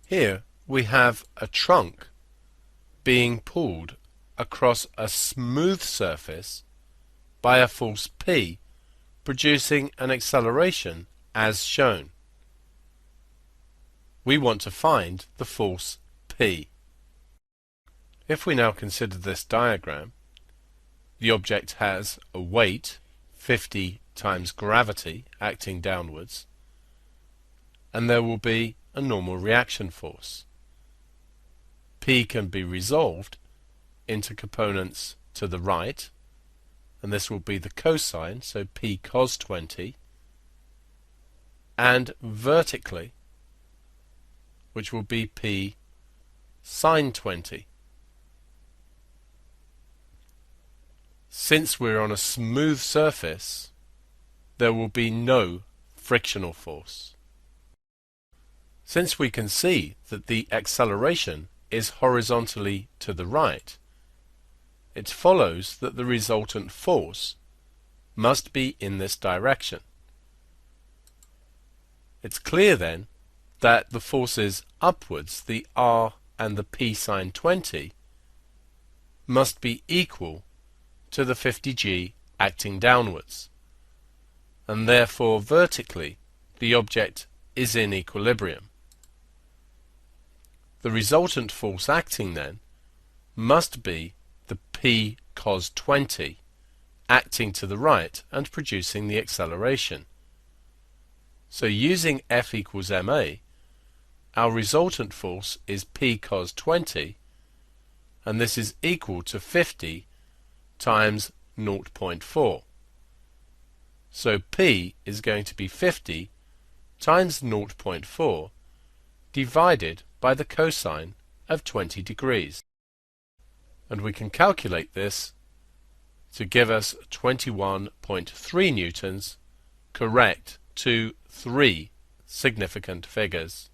Here we have a trunk being pulled across a smooth surface by a force P, producing an acceleration as shown. We want to find the force P. If we now consider this diagram, the object has a weight, 50 times gravity, acting downwards, and there will be a normal reaction force. P can be resolved into components to the right, and this will be the cosine, so P cos 20, and vertically, which will be P sine 20. Since we're on a smooth surface, there will be no frictional force. Since we can see that the acceleration is horizontally to the right, it follows that the resultant force must be in this direction. It's clear then that the forces upwards, the R and the P sine 20, must be equal to the 50g acting downwards, and therefore vertically the object is in equilibrium. The resultant force acting then must be the P cos 20 acting to the right and producing the acceleration. So using F equals ma, our resultant force is P cos 20, and this is equal to 50 times 0.4. So P is going to be 50 times 0.4 divided by the cosine of 20 degrees. And we can calculate this to give us 21.3 newtons, correct to 3 significant figures.